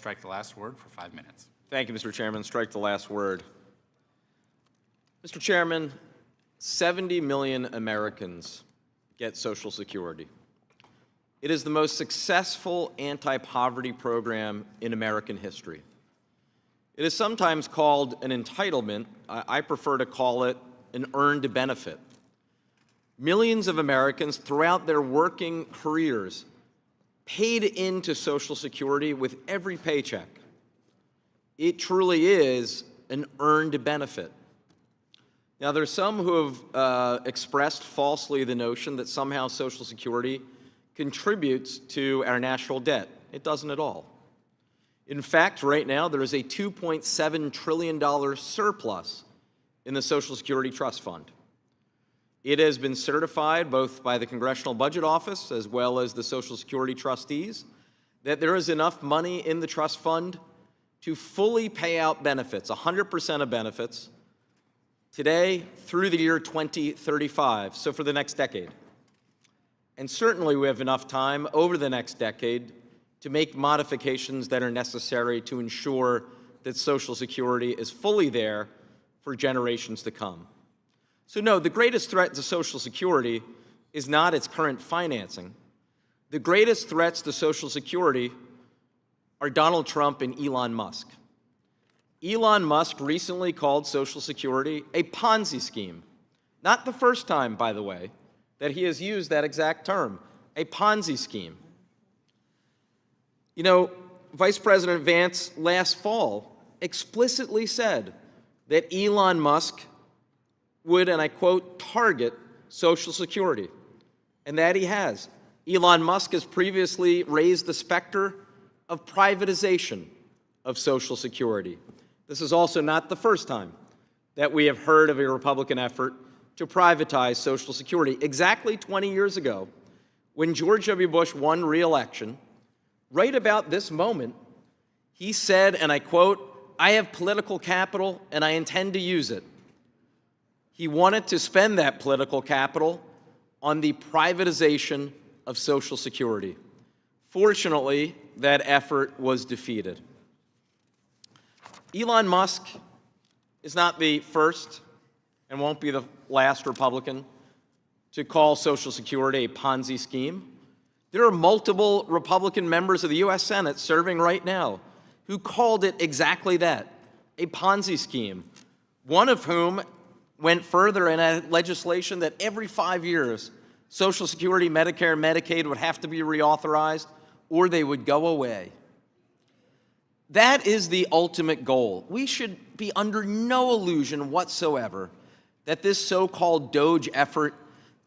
strike the last word for 5 minutes. Thank you, Mr. Chairman. Strike the last word. Mr. Chairman, 70 million Americans get Social Security. It is the most successful anti-poverty program in American history. It is sometimes called an entitlement. I prefer to call it an earned benefit. Millions of Americans throughout their working careers paid into Social Security with every paycheck. It truly is an earned benefit. Now, there's some who have expressed falsely the notion that somehow Social Security contributes to our national debt. It doesn't at all. In fact, right now, there is a $2.7 trillion surplus in the Social Security Trust Fund. It has been certified both by the Congressional Budget Office as well as the Social Security trustees that there is enough money in the trust fund to fully pay out benefits, 100% of benefits, today through the year 2035, so for the next decade. And certainly we have enough time over the next decade to make modifications that are necessary to ensure that Social Security is fully there for generations to come. So no, the greatest threat to Social Security is not its current financing. The greatest threats to Social Security are Donald Trump and Elon Musk. Elon Musk recently called Social Security a Ponzi scheme. Not the first time, by the way, that he has used that exact term, a Ponzi scheme. You know, Vice President Vance last fall explicitly said that Elon Musk would, and I quote, target Social Security, and that he has. Elon Musk has previously raised the specter of privatization of Social Security. This is also not the first time that we have heard of a Republican effort to privatize Social Security. Exactly 20 years ago, when George W. Bush won re-election, right about this moment, he said, and I quote, "I have political capital and I intend to use it." He wanted to spend that political capital on the privatization of Social Security. Fortunately, that effort was defeated. Elon Musk is not the first and won't be the last Republican to call Social Security a Ponzi scheme. There are multiple Republican members of the U.S. Senate serving right now who called it exactly that, a Ponzi scheme, one of whom went further and had legislation that every 5 years, Social Security, Medicare, and Medicaid would have to be reauthorized or they would go away. That is the ultimate goal. We should be under no illusion whatsoever that this so-called DOGE effort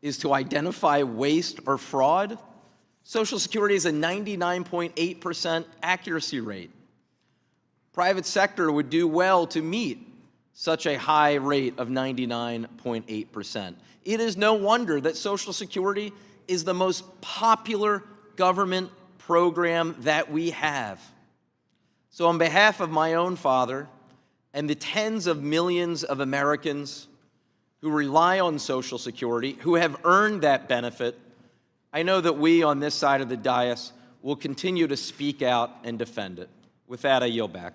is to identify waste or fraud. Social Security is a 99.8% accuracy rate. Private sector would do well to meet such a high rate of 99.8%. It is no wonder that Social Security is the most popular government program that we have. So on behalf of my own father and the tens of millions of Americans who rely on Social Security, who have earned that benefit, I know that we on this side of the dais will continue to speak out and defend it. With that, I yield back.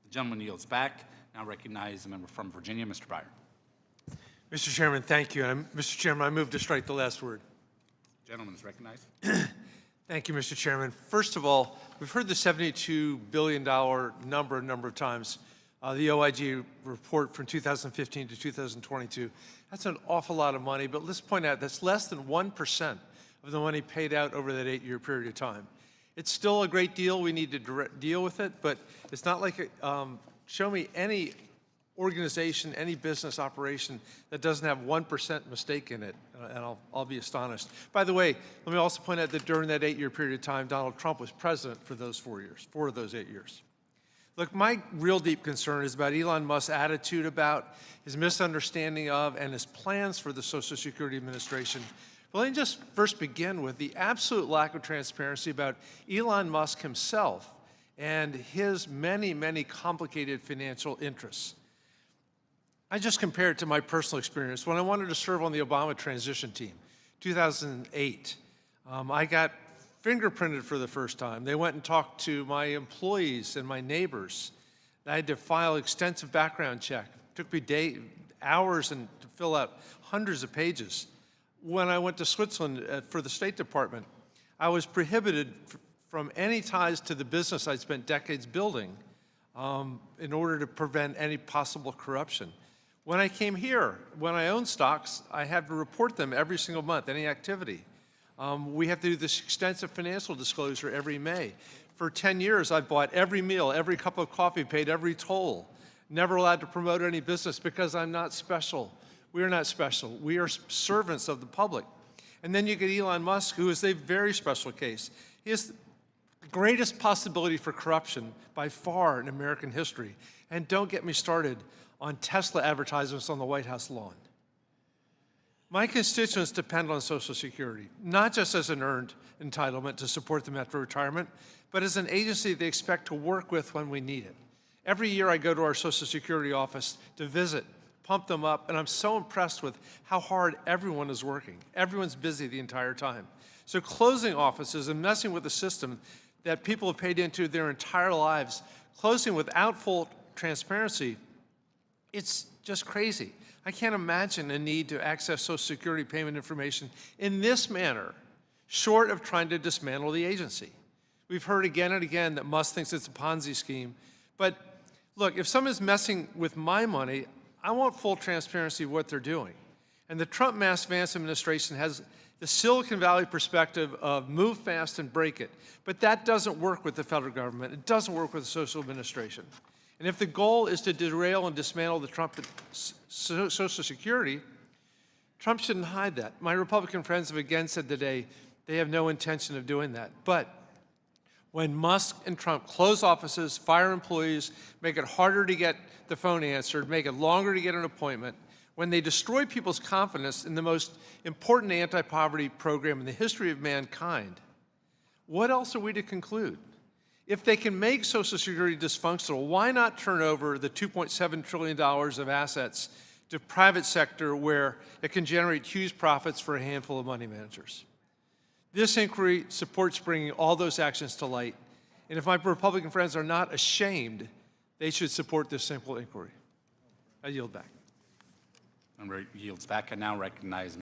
The gentleman yields back. Now recognize the member from Virginia, Mr. Breyer. Mr. Chairman, thank you. Mr. Chairman, I move to strike the last word. The gentleman is recognized. Thank you, Mr. Chairman. First of all, we've heard the $72 billion number a number of times. The OIG report from 2015 to 2022. That's an awful lot of money, but let's point out that's less than 1% of the money paid out over that 8-year period of time. It's still a great deal. We need to deal with it, but it's not like, show me any organization, any business operation that doesn't have 1% mistake in it, and I'll be astonished. By the way, let me also point out that during that 8-year period of time, Donald Trump was president for those 4 years, 4 of those 8 years. Look, my real deep concern is about Elon Musk's attitude about his misunderstanding of and his plans for the Social Security Administration. Well, let me just first begin with the absolute lack of transparency about Elon Musk himself and his many, many complicated financial interests. I just compare it to my personal experience. When I wanted to serve on the Obama transition team, 2008, I got fingerprinted for the first time. They went and talked to my employees and my neighbors. I had to file extensive background check. It took me hours to fill out hundreds of pages. When I went to Switzerland for the State Department, I was prohibited from any ties to the business I'd spent decades building in order to prevent any possible corruption. When I came here, when I owned stocks, I had to report them every single month, any activity. We have to do this extensive financial disclosure every May. For 10 years, I've bought every meal, every cup of coffee, paid every toll. Never allowed to promote any business because I'm not special. We are not special. We are servants of the public. And then you get Elon Musk, who is a very special case. He is the greatest possibility for corruption by far in American history. And don't get me started on Tesla advertisements on the White House lawn. My constituents depend on Social Security, not just as an earned entitlement to support them after retirement, but as an agency they expect to work with when we need it. Every year I go to our Social Security office to visit, pump them up, and I'm so impressed with how hard everyone is working. Everyone's busy the entire time. So closing offices and messing with a system that people have paid into their entire lives, closing without full transparency, it's just crazy. I can't imagine a need to access Social Security payment information in this manner, short of trying to dismantle the agency. We've heard again and again that Musk thinks it's a Ponzi scheme. But look, if someone's messing with my money, I want full transparency of what they're doing. And the Trump-Vance administration has the Silicon Valley perspective of move fast and break it. But that doesn't work with the federal government. It doesn't work with the social administration. And if the goal is to derail and dismantle the Trump Social Security, Trump shouldn't hide that. My Republican friends have again said today they have no intention of doing that. But when Musk and Trump close offices, fire employees, make it harder to get the phone answered, make it longer to get an appointment, when they destroy people's confidence in the most important anti-poverty program in the history of mankind, what else are we to conclude? If they can make Social Security dysfunctional, why not turn over the $2.7 trillion of assets to private sector where it can generate huge profits for a handful of money managers? This inquiry supports bringing all those actions to light. And if my Republican friends are not ashamed, they should support this simple inquiry. I yield back. Member yields back. I now recognize